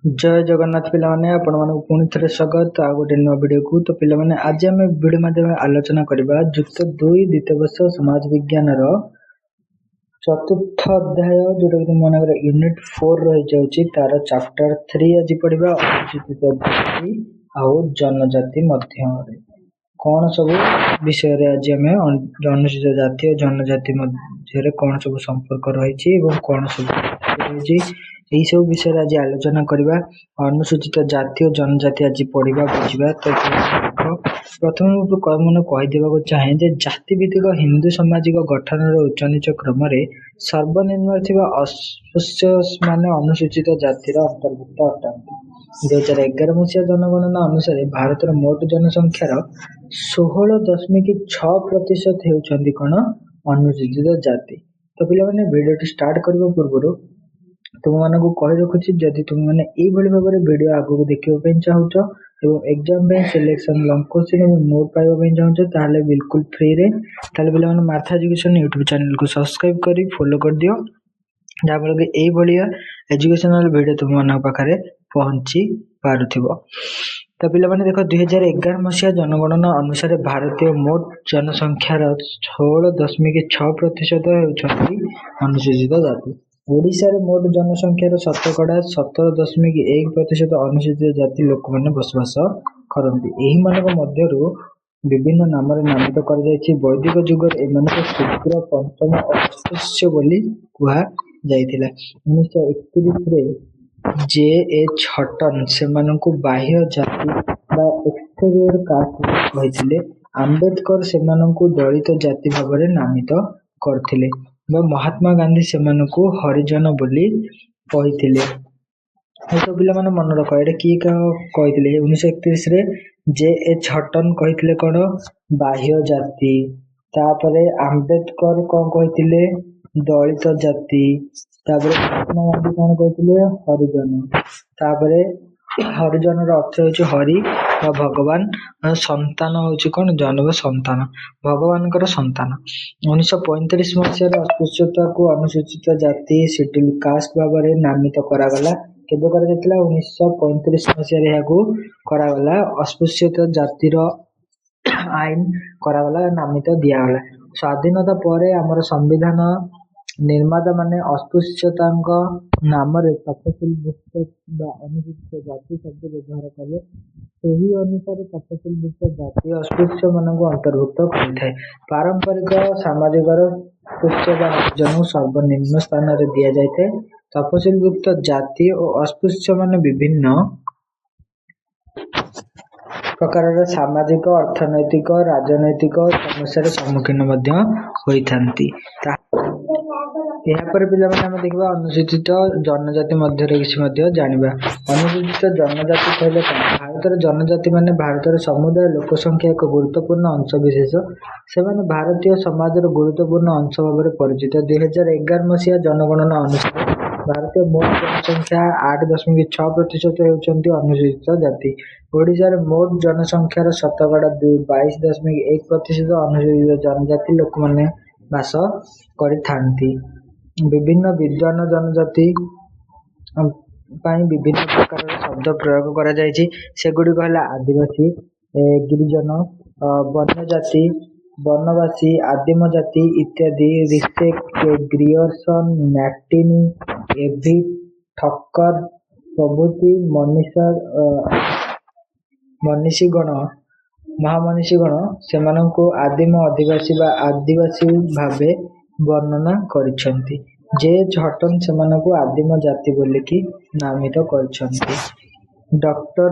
जय जगन्नाथ पिला माने आपण मानक पुणी थे स्वागत आ गोटे नुआ वीडियो को। तो पिला माने आज आम वीडियो माध्यम आलोचना करबा युक्त 2 द्वितीय वर्ष समाज विज्ञान रो चतुर्थ अध्याय जोटा कि मन यूनिट 4 रही जाउची तार चैप्टर 3 आज पढ़िबा अनुसूचित जाति आ जनजाति मध्य कौन सब विषय रे आज आम अनुसूचित जाति और जनजाति मध्य कौन सब संपर्क रही कौन सब रही यही सब विषय आज आलोचना करबा। अनुसूचित जाति और जनजाति आज पढ़िबा बुझिबा। तो प्रथम मन कहीदेवा चाहे जे जाति भित्तिक हिंदू सामाजिक गठन उच्च नीच क्रम सर्वनिम्न थिबा अस्पृश्य माने अनुसूचित जातिर अंतर्भुक्त अटंती। 2011 मसीहा जनगणना अनुसार भारत मोट जनसंख्यार 16.6% हेउछंती कोन अनुसूचित जाति। तो पिला माने वीडियो स्टार्ट करबा पूर्व तुम मान को कही रखुची जदि तुम मैंने भाव वीडियो आगू देखा चाहूच और एग्जाम सिलेक्शन लॉन्ग क्वेश्चन और नोट पाइबा चाहूच ताले बिल्कुल फ्री रे ताले पिला माने मार्था एजुकेशन यूट्यूब चैनल को सब्सक्राइब करी फॉलो कर दियो जहाँफल कि यही भाया एजुकेशनल वीडियो तुम मान पाखे पहुंची पारुथिबो। तो पिला माने देखो 2011 मसीहा जनगणना अनुसार भारतीय मोट जनसंख्यार 16.6% हेउछंती अनुसूचित जाति। ओडिशा रे मोट जनसंख्यार 17.1% अनुसूचित जाति लोक मैंने बसवास करती। एही मानक मध्यरु विभिन्न नाम नामित कर जायछि। वैदिक युग शुक्र पंचम अस्पृश्य बोली कुहा जायथिला। 1931 रे जे.एच. हटन सेमानकु बाह्य जाति बा एक्सटेरियर कास्ट कहिथिले। आंबेडकर सेमानकु दलित जाति भाबरे नामित करथिले। महात्मा गांधी सेमानकु हरिजन बोली कहिथिले। तो पिला माने मन रख एटा की कहिथिले 1931 रे जे.एच. हटन कहिथिले कोन बाह्य जाति। तापरे आंबेडकर कोन कहिथिले दलित जाति। तापरे महात्मा गांधी कोन कहिथिले हरिजन। तापरे हरिजन रो अर्थ होछि हरि व भगवान संतान होछि कोन जनव संतान भगवान संतान। 1935 मसीह अस्पृश्यता को अनुसूचित जाति शेड्यूल कास्ट भाव में नामित करागला। केबे करा जायतिला 1935 मसीह रे को करागला अस्पृश्यता जातिर आईन करागला नामित दियागला। स्वाधीनता परे हमर संविधान निर्माता माने अस्पृश्यता नाम तपशीलभुक्त अनुसूचित जाति शब्द व्यवहार कले सही अनुसार तपशीलभुक्त जाति अस्पृश्य मान अंतर्भुक्त करें। पारंपरिक सामाजिक जन सर्वनिम्न स्थान रे दिया जाए। तपशीलभुक्त जाति और अस्पृश्य मान विभिन्न प्रकार सामाजिक अर्थनैतिक राजनैतिक समस्या सम्मुखीन होती। यापर पिला माने देखा अनुसूचित जनजाति मध्य जानिबा। अनुसूचित जनजाति कहले भारत जनजाति माने भारत समुदाय लोक संख्या एक गुरुत्वपूर्ण अंश विशेष से भारतीय समाज गुरुत्वपूर्ण अंश भाव परिचित। 2011 मसीहा जनगणना अनुसार भारतीय मोट जनसंख्या 8.6% हेउछंती अनुसूचित जाति। ओडिशा रे मोट जनसंख्यार 22.1% अनुसूचित जनजाति लोक माने बास करिथांती। विभिन्न विद्वान जनजाति विभिन्न प्रकार शब्द प्रयोग करा जायछि। सेगुडी कहला आदिवासी गिरिजन वन्यजाति वनवासी आदिम जाति इत्यादि। रिसेक ग्रियर्सन मैटिनी एभी ठक्कर प्रभृति मनीषीगण महामनीषीगण सेमानंकु आदिम आदिवासी बा आदिवासी भावे वर्णना करिसंती। जे.एच. हटन सेमानंकु आदिम जाति बोली कि नामित करिसंती। Doctor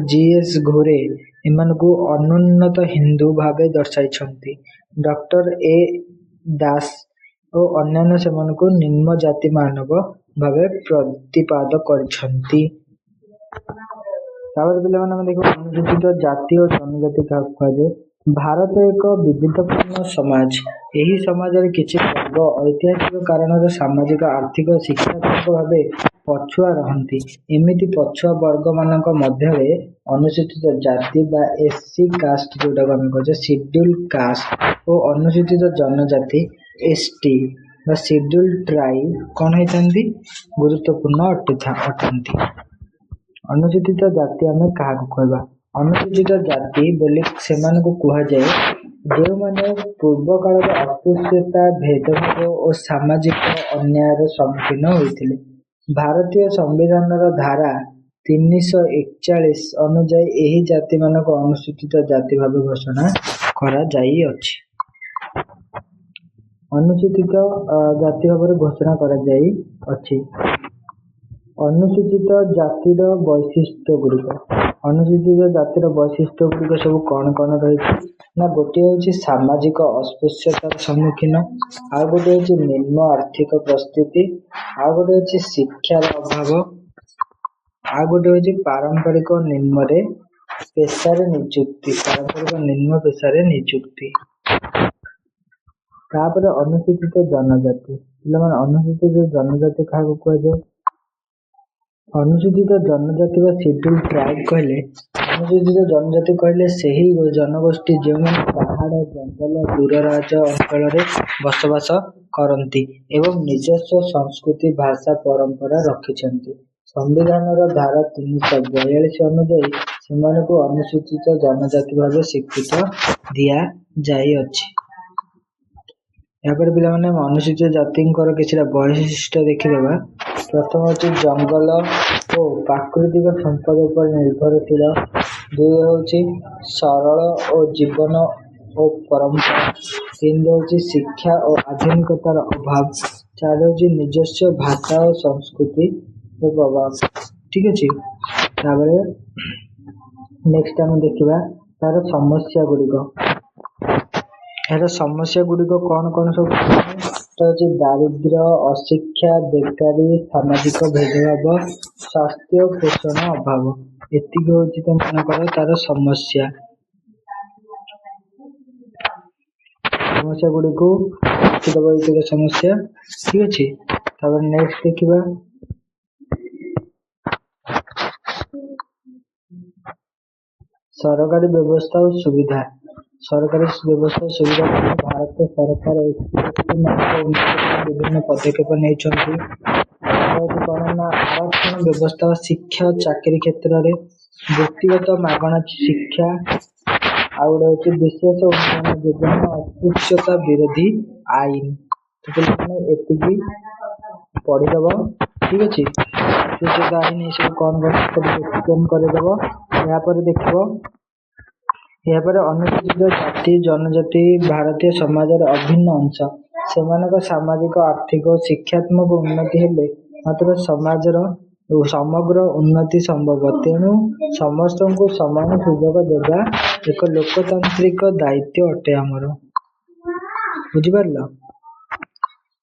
GS. घोरे एमानकु अनुन्नत हिंदू भावे दर्शाइछंती। Doctor A. दास और अन्यान्य सेमानकु निम्न जाति मानव भावे प्रतिपाद करिसंती। तापर पिला माने देखो अनुसूचित जाति और जनजाति का कहे भारत एक विविधपूर्ण समाज। यही समाज रे किछि वर्ग ऐतिहासिक कारण सामाजिक आर्थिक शिक्षात्मक भावे पछुआ रहंती। एमिति पछुआ वर्ग मानक मध्यरे अनुसूचित जाति बा एससी कास्ट जोटा हम कहे शेड्यूल कास्ट और अनुसूचित जनजाति एसटी ବା ସିଡ୍ୟୁଲ୍ଡ ଟ୍ରାଇବ୍ କ'ଣ ହେଇଥାନ୍ତି? ଗୁରୁତ୍ୱପୂର୍ଣ୍ଣ ଅଟନ୍ତି। ଅନୁସୂଚିତ ଜାତି ଆମେ କାହାକୁ କହିବା? ଅନୁସୂଚିତ ଜାତି ବୋଲି ସେମାନଙ୍କୁ କୁହାଯାଏ ଯେଉଁମାନେ ପୂର୍ବ କାଳରେ ଅସ୍ପୃଶ୍ୟତା, ଭେଦଭାବ ଓ ସାମାଜିକ ଅନ୍ୟାୟର ସମ୍ମୁଖୀନ ହୋଇଥିଲେ। ଭାରତୀୟ ସମ୍ବିଧାନର ଧାରା 341 ଅନୁଯାୟୀ ଏହି ଜାତିମାନଙ୍କୁ ଅନୁସୂଚିତ ଜାତି ଭାବେ ଘୋଷଣା କରାଯାଇଅଛି। ଅନୁସୂଚିତ ଜାତି ଭାବରେ ଘୋଷଣା କରାଯାଇଅଛି। ଅନୁସୂଚିତ ଜାତିର ବୈଶିଷ୍ଟ୍ୟ ଗୁଡ଼ିକ। ଅନୁସୂଚିତ ଜାତିର ବୈଶିଷ୍ଟ୍ୟ ଗୁଡ଼ିକ ସବୁ କ'ଣ କ'ଣ ରହିଛି? ନା ଗୋଟିଏ ହେଉଛି ସାମାଜିକ ଅସ୍ପୃଶ୍ୟତାର ସମ୍ମୁଖୀନ, ଆଉ ଗୋଟେ ହେଉଛି ନିମ୍ନ ଆର୍ଥିକ ପରିସ୍ଥିତି, ଆଉ ଗୋଟେ ହେଉଛି ଶିକ୍ଷାର ଅଭାବ, ଆଉ ଗୋଟେ ହେଉଛି ପାରମ୍ପରିକ ନିମ୍ନ ପେଶାରେ ନିଯୁକ୍ତି। ତାପରେ ଅନୁସୂଚିତ ଜନଜାତି। ପିଲାମାନେ, ଅନୁସୂଚିତ ଜନଜାତି କାହାକୁ କୁହାଯାଏ? ଅନୁସୂଚିତ ଜନଜାତି ବା ସିଡ୍ୟୁଲ୍ଡ ଟ୍ରାଇବ୍ କହିଲେ, ଅନୁସୂଚିତ ଜନଜାତି କହିଲେ ସେହି ଜନଗୋଷ୍ଠୀ ଯେଉଁମାନେ ପାହାଡ଼, ଜଙ୍ଗଲ, ଦୂରରାଜ ଅଞ୍ଚଳରେ ବସବାସ କରନ୍ତି ଏବଂ ନିଜସ୍ୱ ସଂସ୍କୃତି, ଭାଷା, ପରମ୍ପରା ରଖିଛନ୍ତି। ସମ୍ବିଧାନର ଧାରା 342 ଅନୁଯାୟୀ ସେମାନଙ୍କୁ ଅନୁସୂଚିତ ଜନଜାତି ଭାବେ ସ୍ୱୀକୃତି ଦିଆଯାଇଅଛି। ଏହାପରେ ପିଲାମାନେ ଅନୁସୂଚିତ ଜାତିଙ୍କର କିଛିଟା ବୈଶିଷ୍ଟ୍ୟ ଦେଖିଦେବା। ପ୍ରଥମ ହେଉଛି ଜଙ୍ଗଲ ଓ ପ୍ରାକୃତିକ ସମ୍ପଦ ଉପରେ ନିର୍ଭରଶୀଳ। 2 ହେଉଛି ସରଳ ଓ ଜୀବନ ଓ ପରମ୍ପରା। 3 ହେଉଛି ଶିକ୍ଷା ଓ ଆଧୁନିକତାର ଅଭାବ। 4 ହେଉଛି ନିଜସ୍ୱ ଭାଷା ଓ ସଂସ୍କୃତିର ପ୍ରଭାବ। ଠିକ୍ ଅଛି। ତାପରେ ନେକ୍ସଟ ଆମେ ଦେଖିବା ତାର ସମସ୍ୟା ଗୁଡ଼ିକ। ଏହାର ସମସ୍ୟା ଗୁଡ଼ିକ କ'ଣ କ'ଣ ସବୁ? ହେଉଛି ଦାରିଦ୍ର୍ୟ, ଅଶିକ୍ଷା, ବେକାରୀ, ସାମାଜିକ ଭେଦଭାବ, ସ୍ୱାସ୍ଥ୍ୟ ପୋଷଣ ଅଭାବ। ଏତିକି ହେଉଛି ତମମାନଙ୍କର ତାର ସମସ୍ୟା ଗୁଡ଼ିକୁ ଲେଖିଦେବ, ଏତିକି ସମସ୍ୟା। ଠିକ୍ ଅଛି। ତାପରେ ନେକ୍ସଟ ଦେଖିବା ସରକାରୀ ବ୍ୟବସ୍ଥା ଓ ସୁବିଧା। ସରକାରୀ ବ୍ୟବସ୍ଥା ଓ ସୁବିଧା ଭାରତ ସରକାର ବିଭିନ୍ନ ପଦକ୍ଷେପ ନେଇଛନ୍ତି। କ'ଣ ନା ଆରକ୍ଷଣ ବ୍ୟବସ୍ଥା, ଶିକ୍ଷା ଓ ଚାକିରି କ୍ଷେତ୍ରରେ ବ୍ୟକ୍ତିଗତ ମାଗଣା ଶିକ୍ଷା, ଆଉ ଗୋଟେ ହେଉଛି ବିଶେଷ ଉନ୍ନୟନ ଯୋଜନା, ଅସ୍ପୃଶ୍ୟତା ବିରୋଧୀ ଆଇନ। ପିଲାମାନେ ଏତିକି ପଢିଦେବ। ଠିକ୍ ଅଛି। ଅସ୍ପୃଶ୍ୟତା ଆଇନ ଏସବୁ କ'ଣ ଏକ୍ସପ୍ଲେନ୍ କରିଦେବ। ଏହାପରେ ଦେଖିବ, ଏହାପରେ ଅନୁସୂଚିତ ଜାତି ଜନଜାତି ଭାରତୀୟ ସମାଜର ଅଭିନ୍ନ ଅଂଶ। ସେମାନଙ୍କ ସାମାଜିକ, ଆର୍ଥିକ ଓ ଶିକ୍ଷାତ୍ମକ ଉନ୍ନତି ହେଲେ ମାତ୍ର ସମାଜର ସମଗ୍ର ଉନ୍ନତି ସମ୍ଭବ। ତେଣୁ ସମସ୍ତଙ୍କୁ ସମାନ ସୁଯୋଗ ଦେବା ଏକ ଲୋକତାନ୍ତ୍ରିକ ଦାୟିତ୍ୱ ଅଟେ ଆମର। ବୁଝିପାରିଲ?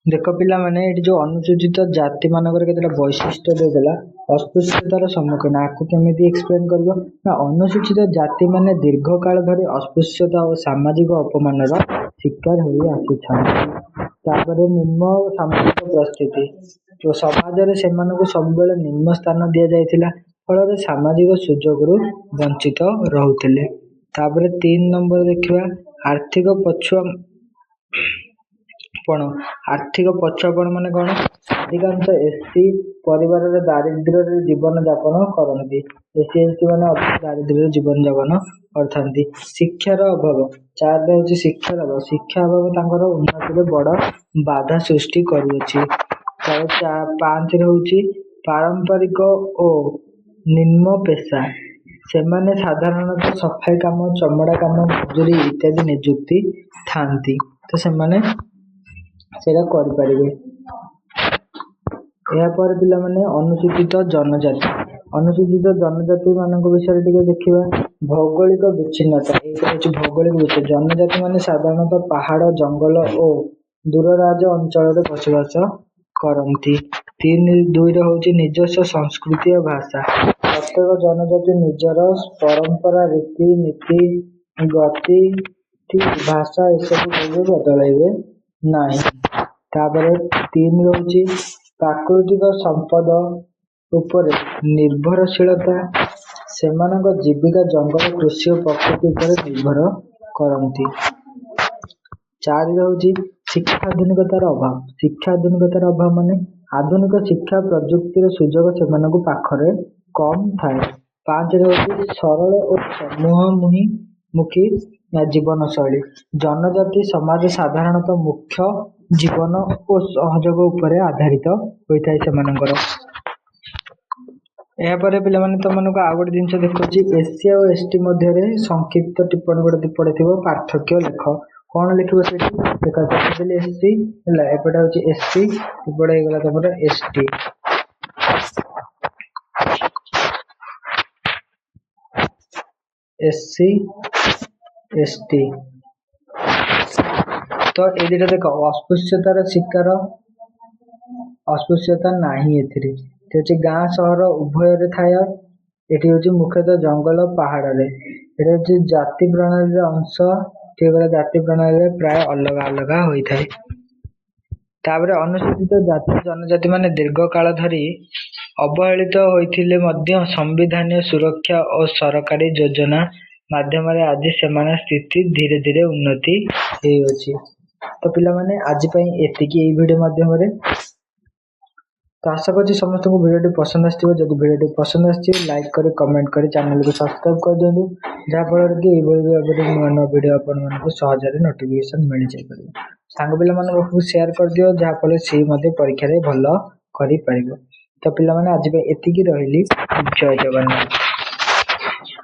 ଦେଖ ପିଲାମାନେ, ଏଠି ଯୋଉ ଅନୁସୂଚିତ ଜାତି ମାନଙ୍କର କେତେଟା ବୈଶିଷ୍ଟ୍ୟ ଦେଇଦେଲା। ଅସ୍ପୃଶ୍ୟତାର ସମ୍ମୁଖୀନ, ଆକୁ କେମିତି ଏକ୍ସପ୍ଲେନ୍ କରିବ? ନା ଅନୁସୂଚିତ ଜାତି ମାନେ ଦୀର୍ଘକାଳ ଧରି ଅସ୍ପୃଶ୍ୟତା ଓ ସାମାଜିକ ଅପମାନର ଶିକାର ହୋଇ ଆସିଛନ୍ତି। ତାପରେ ନିମ୍ନ ସାମାଜିକ ପରିସ୍ଥିତି, ସମାଜରେ ସେମାନଙ୍କୁ ସବୁବେଳେ ନିମ୍ନ ସ୍ଥାନ ଦିଆଯାଇଥିଲା, ଫଳରେ ସାମାଜିକ ସୁଯୋଗରୁ ବଞ୍ଚିତ ରହୁଥିଲେ। ତାପରେ 3 ନମ୍ବର ଦେଖିବା ଆର୍ଥିକ ପଛୁଆପଣ। ଆର୍ଥିକ ପଛୁଆପଣ ମାନେ କ'ଣ? ଅଧିକାଂଶ ଏସସି ପରିବାରରେ ଦାରିଦ୍ର୍ୟରେ ଜୀବନ ଯାପନ କରନ୍ତି। ଏସସି ଏସଟି ମାନେ ଅଧିକ ଦାରିଦ୍ର୍ୟରେ ଜୀବନ ଯାପନ କରିଥାନ୍ତି। ଶିକ୍ଷାର ଅଭାବ। 4 ହେଉଛି ଶିକ୍ଷାର ଅଭାବ। ଶିକ୍ଷା ଅଭାବ ତାଙ୍କର ଉନ୍ନତିରେ ବଡ଼ ବାଧା ସୃଷ୍ଟି କରୁଅଛି। ତାପରେ 5 ହେଉଛି ପାରମ୍ପରିକ ଓ ନିମ୍ନ ପେଶା। ସେମାନେ ସାଧାରଣତଃ ସଫାଇ କାମ, ଚମଡ଼ା କାମ, ମଜୁରୀ ଇତ୍ୟାଦି ନିଯୁକ୍ତି ଥାନ୍ତି, ତ ସେମାନେ ସେଇଟା କରିପାରିବେ। ଏହାପରେ ପିଲାମାନେ ଅନୁସୂଚିତ ଜନଜାତି। ଅନୁସୂଚିତ ଜନଜାତି ମାନଙ୍କ ବିଷୟରେ ଟିକେ ଦେଖିବା। ଭୌଗୋଳିକ ବିଚ୍ଛିନ୍ନତା। ଏଇଟା ହେଉଛି ଭୌଗୋଳିକ ବିଚ୍ଛିନ୍ନ। ଜନଜାତି ମାନେ ସାଧାରଣତଃ ପାହାଡ଼, ଜଙ୍ଗଲ ଓ ଦୂରରାଜ ଅଞ୍ଚଳରେ ବସବାସ କରନ୍ତି। 2ରେ ହେଉଛି ନିଜସ୍ୱ ସଂସ୍କୃତି ଓ ଭାଷା। ପ୍ରତ୍ୟେକ ଜନଜାତି ନିଜର ପରମ୍ପରା, ରୀତି ନୀତି, ଗତି, ଭାଷା ଏସବୁ କେବେ ବଦଳାଇବେ ନାହିଁ। ତାପରେ 3 ରହୁଛି ପ୍ରାକୃତିକ ସମ୍ପଦ ଉପରେ ନିର୍ଭରଶୀଳତା। ସେମାନଙ୍କ ଜୀବିକା ଜଙ୍ଗଲ, କୃଷି ଓ ପ୍ରକୃତି ଉପରେ ନିର୍ଭର କରନ୍ତି। 4 ରହୁଛି ଶିକ୍ଷା ଆଧୁନିକତାର ଅଭାବ। ଶିକ୍ଷା ଆଧୁନିକତାର ଅଭାବ ମାନେ ଆଧୁନିକ ଶିକ୍ଷା ପ୍ରଯୁକ୍ତିର ସୁଯୋଗ ସେମାନଙ୍କ ପାଖରେ କମ୍ ଥାଏ। 5ରେ ହେଉଛି ସରଳ ଓ ସମୂହମୁଖୀ ଜୀବନଶୈଳୀ। ଜନଜାତି ସମାଜ ସାଧାରଣତଃ ମୁଖ୍ୟ ଜୀବନ ଓ ସହଯୋଗ ଉପରେ ଆଧାରିତ ହୋଇଥାଏ ସେମାନଙ୍କର। ଏହାପରେ ପିଲାମାନେ ତମମାନଙ୍କୁ ଆଉ ଗୋଟେ ଜିନିଷ ଦେଖୁଛି, ଏସସି ଆଉ ଏସଟି ମଧ୍ୟରେ ସଂକ୍ଷିପ୍ତ ଟିପ୍ପଣୀ ଗୋଟେ ପଡିଥିବ, ପାର୍ଥକ୍ୟ ଲେଖ। କଣ ଲେଖିବ ସେଠି? ଦେଖାଦେଲି ଏସସି ହେଲା, ଏପଟେ ହଉଛି ଏସସି, ଏପଟେ ହେଇଗଲା ତମର ଏସଟି। ଏସସି ଏସଟି ତ ଏ ଦିଟା ଦେଖ, ଅସ୍ପୃଶ୍ୟତାର ଶିକାର, ଅସ୍ପୃଶ୍ୟତା ନାହିଁ ଏଥିରେ। ଏଠି ହଉଛି ଗାଁ ସହର ଉଭୟରେ ଥାଏ। ଏଠି ହଉଛି ମୁଖ୍ୟତଃ ଜଙ୍ଗଲ ପାହାଡରେ। ଏଠି ହଉଛି ଜାତି ପ୍ରଣାଳୀର ଅଂଶ, ଜାତି ପ୍ରଣାଳୀରେ ପ୍ରାୟ ଅଲଗା ଅଲଗା ହୋଇଥାଏ। ତାପରେ ଅନୁସୂଚିତ ଜାତି ଜନଜାତି ମାନେ ଦୀର୍ଘ କାଳ ଧରି ଅବହେଳିତ ହୋଇଥିଲେ ମଧ୍ୟ ସମ୍ବିଧାନୀୟ ସୁରକ୍ଷା ଓ ସରକାରୀ ଯୋଜନା ମାଧ୍ୟମରେ ଆଜି ସେମାନଙ୍କ ସ୍ଥିତି ଧୀରେ ଧୀରେ ଉନ୍ନତି ହେଉଅଛି। ତ ପିଲାମାନେ ଆଜି ପାଇଁ ଏତିକି ଏଇ ଭିଡିଓ ମାଧ୍ୟମରେ। ତ ଆଶା କରୁଛି ସମସ୍ତଙ୍କୁ ଭିଡିଓଟି ପସନ୍ଦ ଆସିଥିବ। ଯଦି ଭିଡିଓଟି ପସନ୍ଦ ଆସିଛି ଲାଇକ୍ କରି କମେଣ୍ଟ କରି ଚ୍ୟାନେଲକୁ ସବସ୍କ୍ରାଇବ କରିଦିଅନ୍ତୁ, ଯାହାଫଳରେ କି ଏଇଭଳି ଭାବରେ ନୂଆ ନୂଆ ଭିଡିଓ ଆପଣମାନଙ୍କୁ ସହଜରେ ନୋଟିଫିକେସନ ମିଳିଯାଇପାରିବ। ସାଙ୍ଗ ପିଲାମାନଙ୍କ ପାଖକୁ ସେୟାର କରିଦିଅ, ଯାହାଫଳରେ ସେ ମଧ୍ୟ ପରୀକ୍ଷାରେ ଭଲ କରିପାରିବ। ତ ପିଲାମାନେ ଆଜି ପାଇଁ ଏତିକି, ରହିଲି। ଜୟ ଜଗନ୍ନାଥ।